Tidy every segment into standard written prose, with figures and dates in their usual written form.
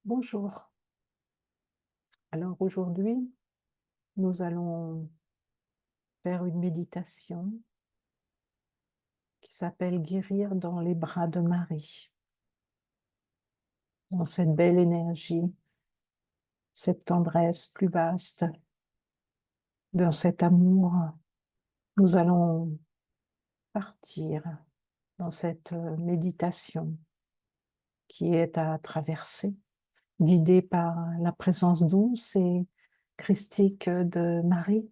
Bonjour. Alors aujourd'hui, nous allons faire une méditation qui s'appelle Guérir dans les bras de Marie. Dans cette belle énergie, cette tendresse plus vaste, dans cet amour, nous allons partir dans cette méditation qui est à traverser, guidée par la présence douce et christique de Marie.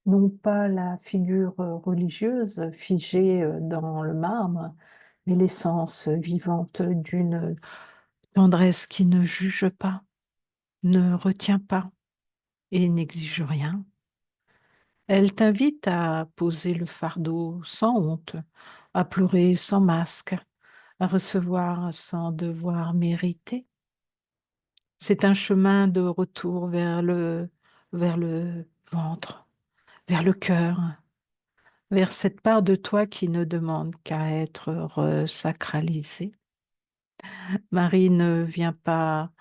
Non pas la figure religieuse figée dans le marbre, mais l'essence vivante d'une tendresse qui ne juge pas, ne retient pas et n'exige rien. Elle t'invite à poser le fardeau sans honte, à pleurer sans masque, à recevoir sans devoir mériter. C'est un chemin de retour vers le ventre, vers le cœur, vers cette part de toi qui ne demande qu'à être resacralisée. Marie ne vient pas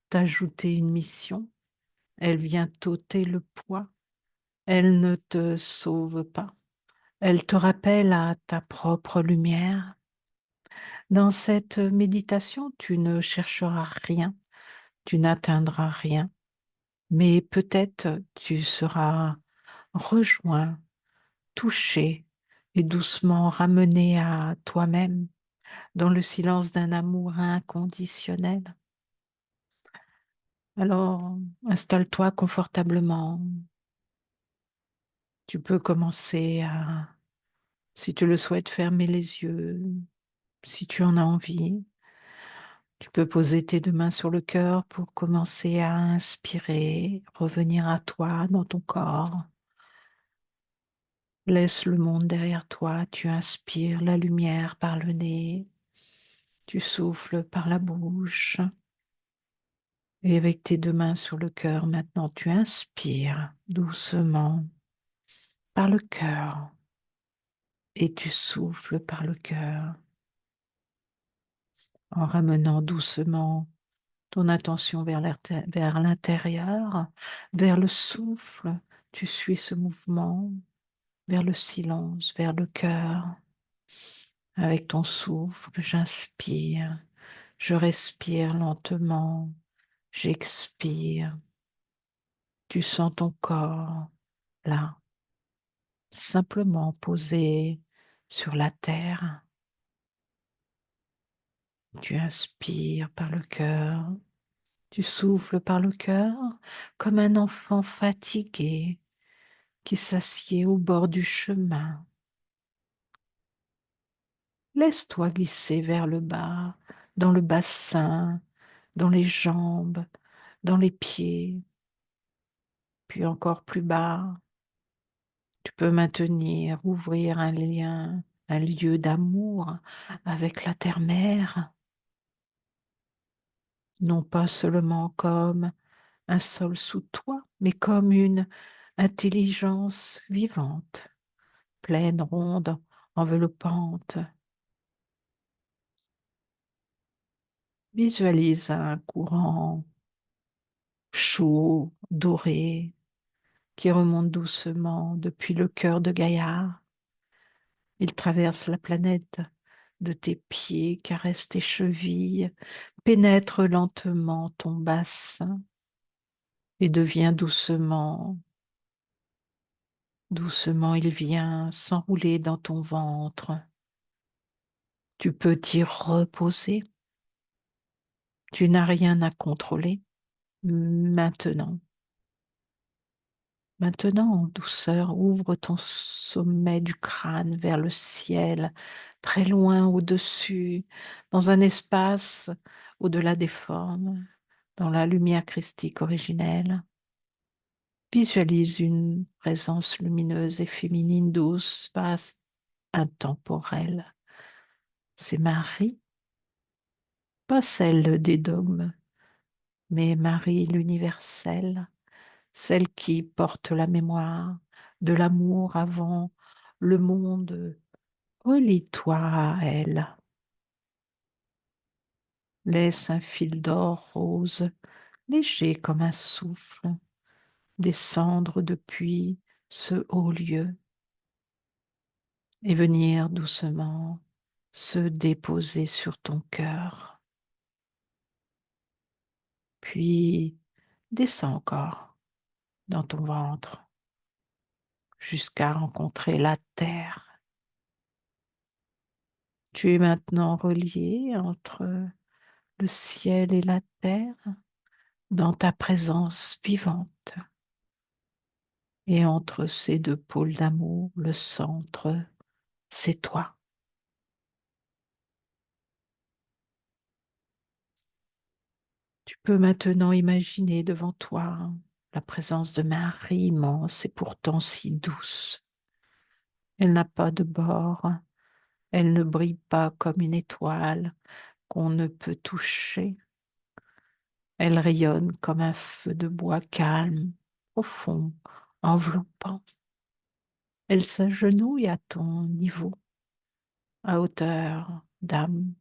t'ajouter une mission, elle vient t'ôter le poids, elle ne te sauve pas, elle te rappelle à ta propre lumière. Dans cette méditation, tu ne chercheras rien, tu n'atteindras rien, mais peut-être tu seras rejoint, touché et doucement ramené à toi-même dans le silence d'un amour inconditionnel. Alors, installe-toi confortablement. Tu peux commencer à, si tu le souhaites, fermer les yeux, si tu en as envie. Tu peux poser tes deux mains sur le cœur pour commencer à inspirer, revenir à toi dans ton corps. Laisse le monde derrière toi, tu inspires la lumière par le nez, tu souffles par la bouche. Et avec tes deux mains sur le cœur, maintenant tu inspires doucement par le cœur et tu souffles par le cœur en ramenant doucement ton attention vers l'intérieur, vers le souffle. Tu suis ce mouvement vers le silence, vers le cœur. Avec ton souffle, j'inspire, je respire lentement, j'expire. Tu sens ton corps là, simplement posé sur la terre. Tu inspires par le cœur, tu souffles par le cœur comme un enfant fatigué qui s'assied au bord du chemin. Laisse-toi glisser vers le bas, dans le bassin, dans les jambes, dans les pieds, puis encore plus bas. Tu peux maintenir, ouvrir un lien, un lieu d'amour avec la terre-mère, non pas seulement comme un sol sous toi, mais comme une intelligence vivante, pleine, ronde, enveloppante. Visualise un courant chaud, doré, qui remonte doucement depuis le cœur de Gaïa. Il traverse la planète de tes pieds, caresse tes chevilles, pénètre lentement ton bassin et devient doucement, doucement il vient s'enrouler dans ton ventre. Tu peux t'y reposer. Tu n'as rien à contrôler. Maintenant, maintenant, en douceur, ouvre ton sommet du crâne vers le ciel, très loin au-dessus, dans un espace au-delà des formes, dans la lumière christique originelle. Visualise une présence lumineuse et féminine, douce, vaste, intemporelle. C'est Marie, pas celle des dogmes, mais Marie l'universelle, celle qui porte la mémoire de l'amour avant le monde. Relie-toi à elle. Laisse un fil d'or rose, léger comme un souffle, descendre depuis ce haut lieu et venir doucement se déposer sur ton cœur. Puis descends encore dans ton ventre jusqu'à rencontrer la terre. Tu es maintenant relié entre le ciel et la terre dans ta présence vivante. Et entre ces deux pôles d'amour, le centre, c'est toi. Tu peux maintenant imaginer devant toi la présence de Marie immense et pourtant si douce. Elle n'a pas de bord, elle ne brille pas comme une étoile qu'on ne peut toucher. Elle rayonne comme un feu de bois calme, profond, enveloppant. Elle s'agenouille à ton niveau, à hauteur d'âme.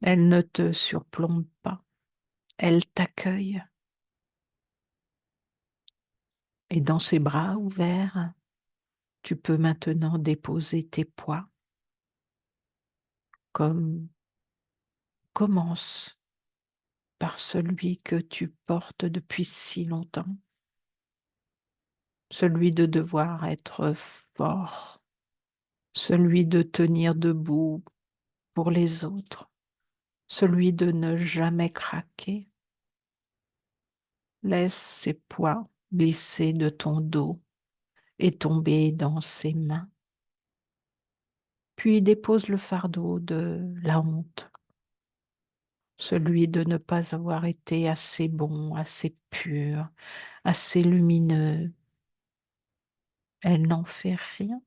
Elle ne te surplombe pas, elle t'accueille. Et dans ses bras ouverts, tu peux maintenant déposer tes poids comme commence par celui que tu portes depuis si longtemps, celui de devoir être fort, celui de tenir debout pour les autres, celui de ne jamais craquer. Laisse ces poids glisser de ton dos et tomber dans ses mains. Puis dépose le fardeau de la honte, celui de ne pas avoir été assez bon, assez pur, assez lumineux. Elle n'en fait rien,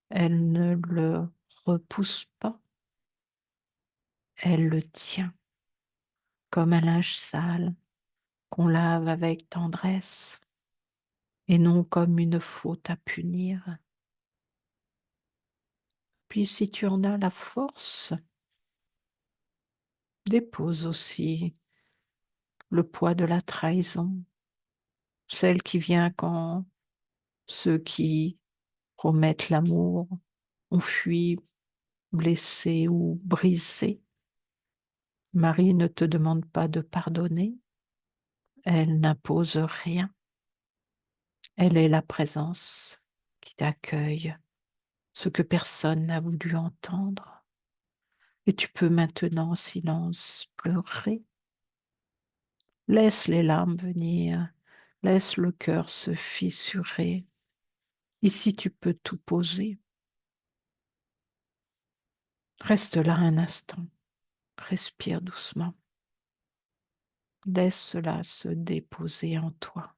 elle ne le repousse pas, elle le tient comme un linge sale qu'on lave avec tendresse et non comme une faute à punir. Puis si tu en as la force, dépose aussi le poids de la trahison, celle qui vient quand ceux qui promettent l'amour ont fui, blessés ou brisés. Marie ne te demande pas de pardonner, elle n'impose rien, elle est la présence qui t'accueille, ce que personne n'a voulu entendre. Et tu peux maintenant en silence pleurer. Laisse les larmes venir, laisse le cœur se fissurer. Ici, tu peux tout poser. Reste là un instant, respire doucement. Laisse cela se déposer en toi.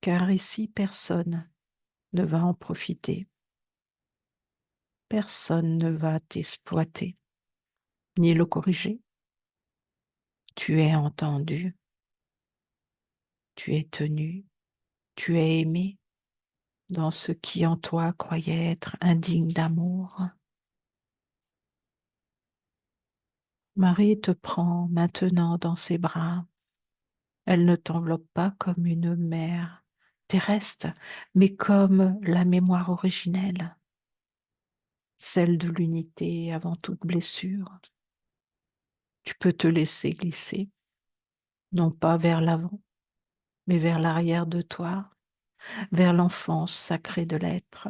Car ici, personne ne va en profiter. Personne ne va t'exploiter, ni le corriger. Tu es entendu, tu es tenu, tu es aimé dans ce qui en toi croyait être indigne d'amour. Marie te prend maintenant dans ses bras. Elle ne t'enveloppe pas comme une mère terrestre, mais comme la mémoire originelle, celle de l'unité avant toute blessure. Tu peux te laisser glisser, non pas vers l'avant, mais vers l'arrière de toi, vers l'enfance sacrée de l'être,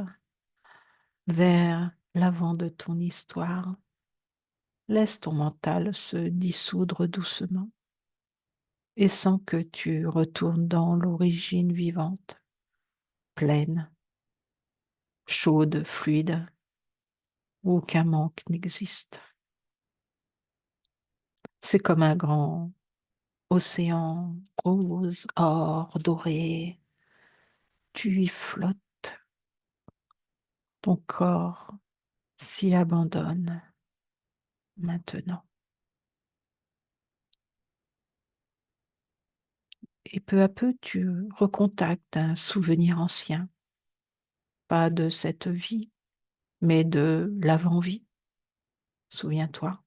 vers l'avant de ton histoire. Laisse ton mental se dissoudre doucement et sans que tu retournes dans l'origine vivante, pleine, chaude, fluide, où aucun manque n'existe. C'est comme un grand océan rose, or, doré. Tu y flottes, ton corps s'y abandonne maintenant. Et peu à peu, tu recontactes un souvenir ancien, pas de cette vie, mais de l'avant-vie. Souviens-toi,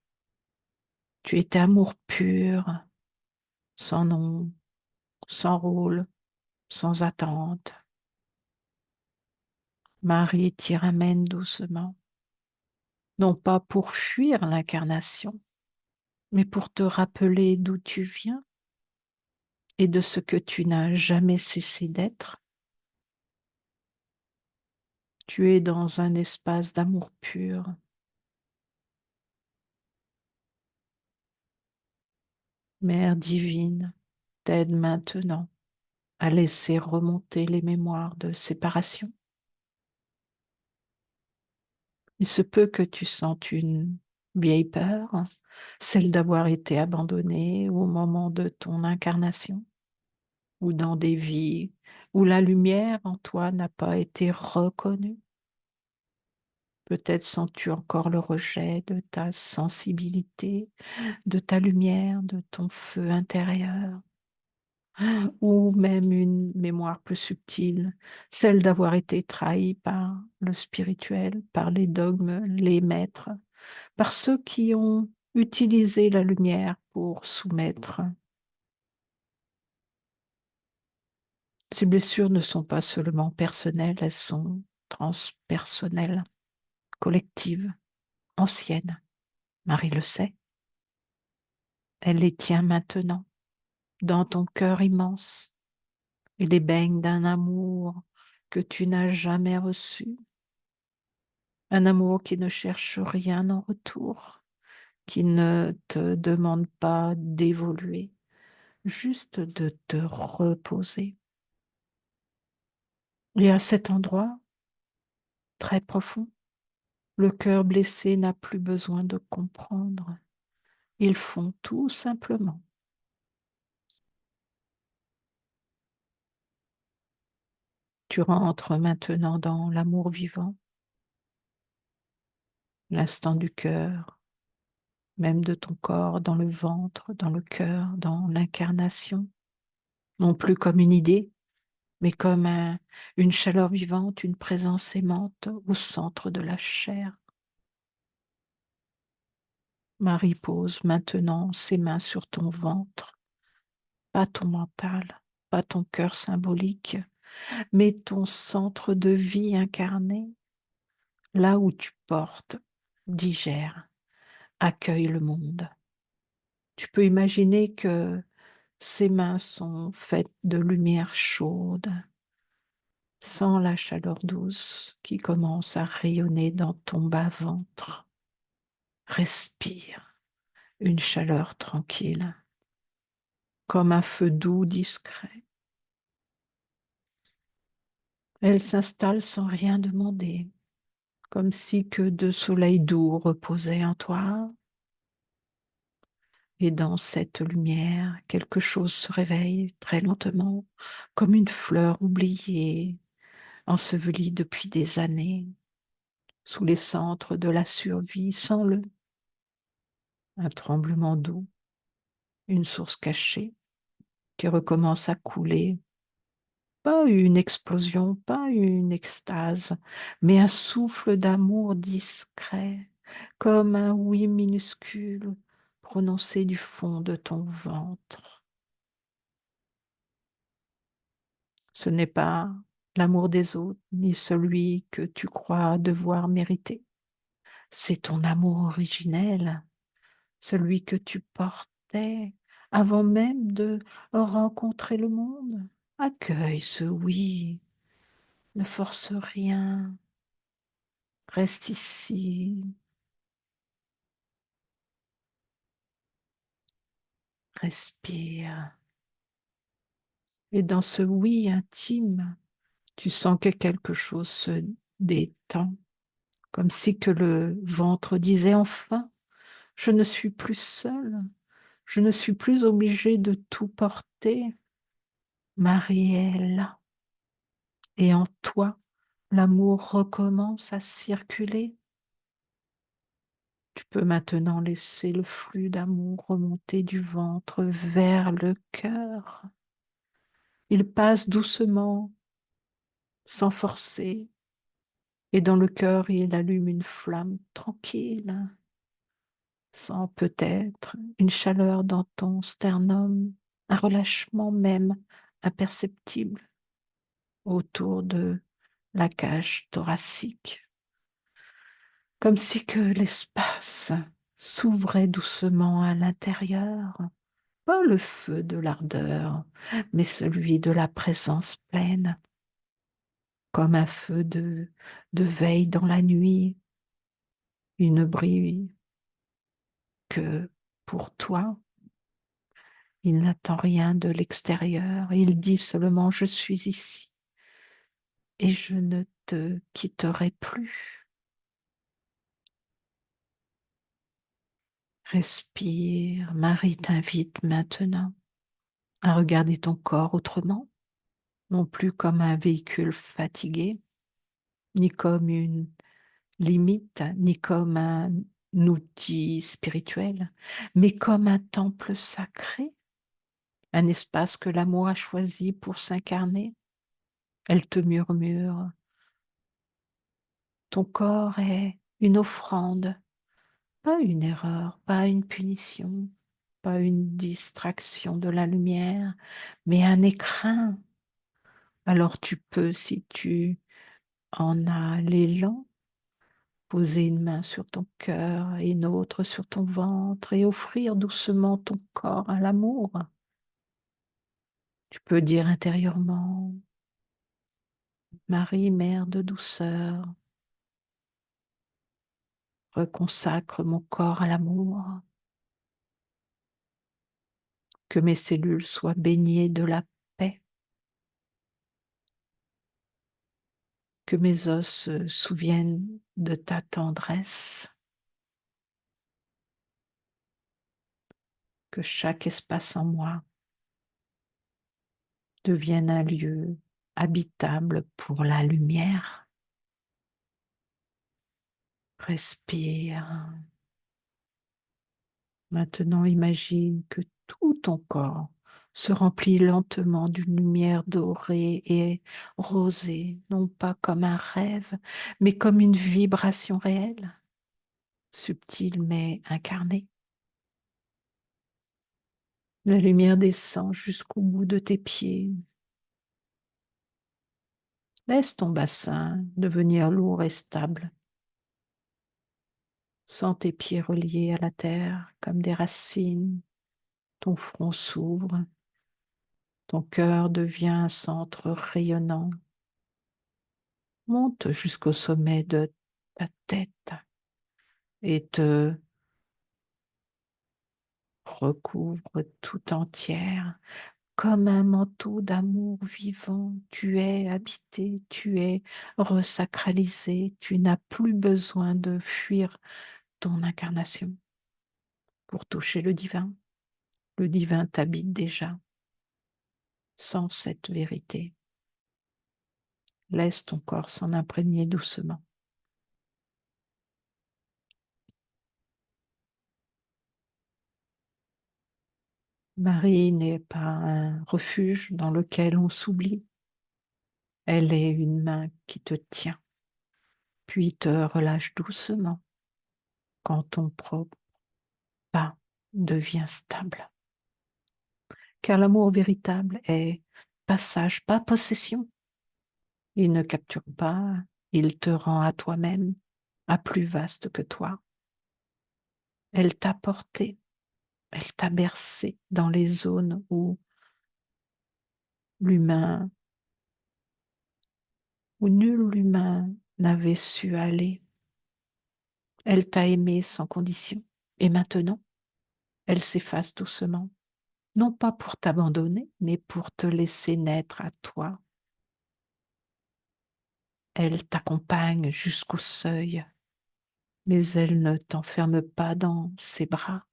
tu étais amour pur, sans nom, sans rôle, sans attente. Marie t'y ramène doucement, non pas pour fuir l'incarnation, mais pour te rappeler d'où tu viens et de ce que tu n'as jamais cessé d'être. Tu es dans un espace d'amour pur. Mère divine, t'aide maintenant à laisser remonter les mémoires de séparation. Il se peut que tu sentes une vieille peur, celle d'avoir été abandonnée au moment de ton incarnation, ou dans des vies où la lumière en toi n'a pas été reconnue. Peut-être sens-tu encore le rejet de ta sensibilité, de ta lumière, de ton feu intérieur, ou même une mémoire plus subtile, celle d'avoir été trahi par le spirituel, par les dogmes, les maîtres, par ceux qui ont utilisé la lumière pour soumettre. Ces blessures ne sont pas seulement personnelles, elles sont transpersonnelles, collectives, anciennes. Marie le sait, elle les tient maintenant dans ton cœur immense et les baigne d'un amour que tu n'as jamais reçu, un amour qui ne cherche rien en retour, qui ne te demande pas d'évoluer, juste de te reposer. Et à cet endroit, très profond, le cœur blessé n'a plus besoin de comprendre. Ils font tout simplement. Tu rentres maintenant dans l'amour vivant, l'instant du cœur, même de ton corps, dans le ventre, dans le cœur, dans l'incarnation, non plus comme une idée, mais comme une chaleur vivante, une présence aimante au centre de la chair. Marie pose maintenant ses mains sur ton ventre, pas ton mental, pas ton cœur symbolique, mais ton centre de vie incarné, là où tu portes, digère, accueille le monde. Tu peux imaginer que ces mains sont faites de lumière chaude, sans la chaleur douce qui commence à rayonner dans ton bas-ventre. Respire une chaleur tranquille, comme un feu doux discret. Elle s'installe sans rien demander, comme si que de soleil doux reposait en toi. Et dans cette lumière, quelque chose se réveille très lentement, comme une fleur oubliée, ensevelie depuis des années, sous les centres de la survie, sans le un tremblement doux, une source cachée qui recommence à couler. Pas une explosion, pas une extase, mais un souffle d'amour discret, comme un oui minuscule prononcé du fond de ton ventre. Ce n'est pas l'amour des autres, ni celui que tu crois devoir mériter. C'est ton amour originel, celui que tu portais avant même de rencontrer le monde. Accueille ce oui, ne force rien, reste ici, respire. Et dans ce oui intime, tu sens que quelque chose se détend, comme si que le ventre disait enfin, je ne suis plus seule, je ne suis plus obligée de tout porter. Marie est là. Et en toi, l'amour recommence à circuler. Tu peux maintenant laisser le flux d'amour remonter du ventre vers le cœur. Il passe doucement, sans forcer, Et dans le cœur, il allume une flamme tranquille, sans peut-être une chaleur dans ton sternum, un relâchement même imperceptible autour de la cage thoracique, comme si que l'espace s'ouvrait doucement à l'intérieur, pas le feu de l'ardeur, mais celui de la présence pleine, comme un feu de veille dans la nuit, une brille que pour toi, il n'attend rien de l'extérieur, il dit seulement je suis ici et je ne te quitterai plus. Respire, Marie t'invite maintenant à regarder ton corps autrement, non plus comme un véhicule fatigué, ni comme une limite, ni comme un outil spirituel, mais comme un temple sacré, un espace que l'amour a choisi pour s'incarner. Elle te murmure, ton corps est une offrande, pas une erreur, pas une punition, pas une distraction de la lumière, mais un écrin. Alors tu peux, si tu en as l'élan, poser une main sur ton cœur et une autre sur ton ventre et offrir doucement ton corps à l'amour. Tu peux dire intérieurement, Marie, mère de douceur, reconsacre mon corps à l'amour, que mes cellules soient baignées de la paix, que mes os se souviennent de ta tendresse, que chaque espace en moi devienne un lieu habitable pour la lumière. Respire. Maintenant, imagine que tout ton corps se remplit lentement d'une lumière dorée et rosée, non pas comme un rêve, mais comme une vibration réelle, subtile mais incarnée. La lumière descend jusqu'au bout de tes pieds. Laisse ton bassin devenir lourd et stable. Sens tes pieds reliés à la terre comme des racines. Ton front s'ouvre. Ton cœur devient un centre rayonnant. Monte jusqu'au sommet de ta tête et te recouvre tout entière comme un manteau d'amour vivant. Tu es habité, tu es resacralisé, tu n'as plus besoin de fuir ton incarnation pour toucher le divin. Le divin t'habite déjà sans cette vérité. Laisse ton corps s'en imprégner doucement. Marie n'est pas un refuge dans lequel on s'oublie. Elle est une main qui te tient, puis te relâche doucement quand ton propre pas devient stable. Car l'amour véritable est passage, pas possession. Il ne capture pas, il te rend à toi-même, à plus vaste que toi. Elle t'a porté, elle t'a bercé dans les zones où l'humain, où nul humain n'avait su aller. Elle t'a aimé sans condition. Et maintenant, elle s'efface doucement, non pas pour t'abandonner, mais pour te laisser naître à toi. Elle t'accompagne jusqu'au seuil, mais elle ne t'enferme pas dans ses bras,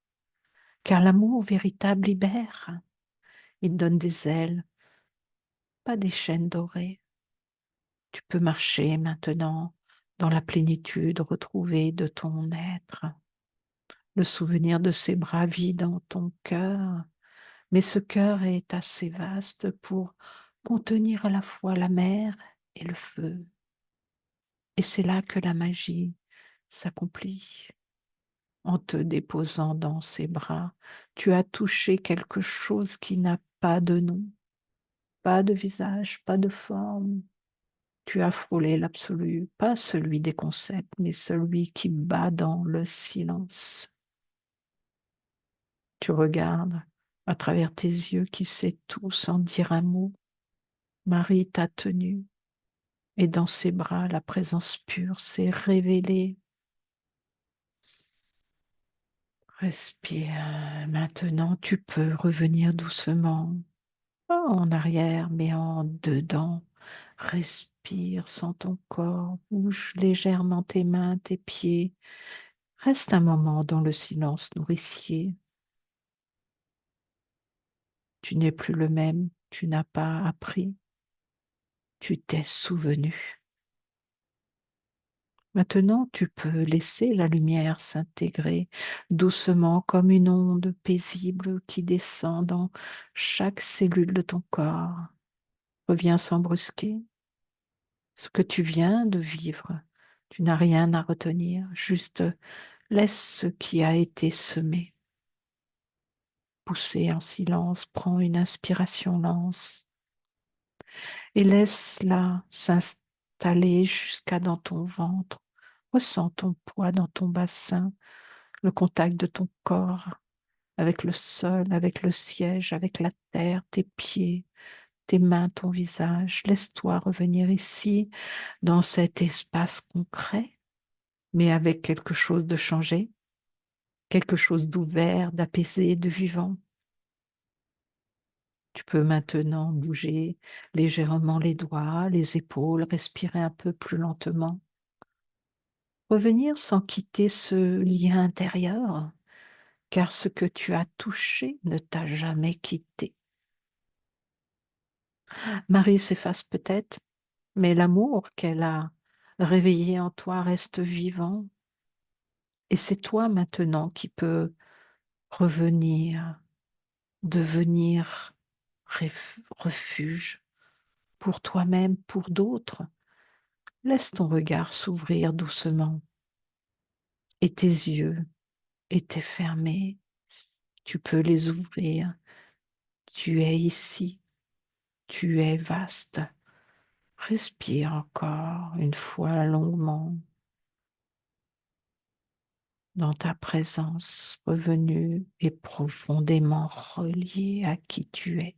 car l'amour véritable libère. Il donne des ailes, pas des chaînes dorées. Tu peux marcher maintenant dans la plénitude retrouvée de ton être. Le souvenir de ses bras vit dans ton cœur, mais ce cœur est assez vaste pour contenir à la fois la mer et le feu. Et c'est là que la magie s'accomplit. En te déposant dans ses bras, tu as touché quelque chose qui n'a pas de nom, pas de visage, pas de forme. Tu as frôlé l'absolu, pas celui des concepts, mais celui qui bat dans le silence. Tu regardes à travers tes yeux qui sait tout sans dire un mot. Marie t'a tenu et dans ses bras, la présence pure s'est révélée. Respire. Maintenant, tu peux revenir doucement, pas en arrière, mais en dedans. Respire, sens ton corps, bouge légèrement tes mains, tes pieds. Reste un moment dans le silence nourricier. Tu n'es plus le même, tu n'as pas appris, tu t'es souvenu. Maintenant, tu peux laisser la lumière s'intégrer doucement comme une onde paisible qui descend dans chaque cellule de ton corps. Reviens sans brusquer. Ce que tu viens de vivre, tu n'as rien à retenir, juste laisse ce qui a été semé. Pousser en silence, prends une inspiration lente et laisse-la s'installer jusqu'à dans ton ventre. Ressens ton poids dans ton bassin, le contact de ton corps avec le sol, avec le siège, avec la terre, tes pieds, tes mains, ton visage. Laisse-toi revenir ici, dans cet espace concret, mais avec quelque chose de changé, quelque chose d'ouvert, d'apaisé, de vivant. Tu peux maintenant bouger légèrement les doigts, les épaules, respirer un peu plus lentement. Revenir sans quitter ce lien intérieur, car ce que tu as touché ne t'a jamais quitté. Marie s'efface peut-être, mais l'amour qu'elle a réveillé en toi reste vivant. Et c'est toi maintenant qui peux revenir, devenir refuge pour toi-même, pour d'autres. Laisse ton regard s'ouvrir doucement et tes yeux étaient fermés. Tu peux les ouvrir. Tu es ici. Tu es vaste. Respire encore une fois longuement dans ta présence revenue et profondément reliée à qui tu es.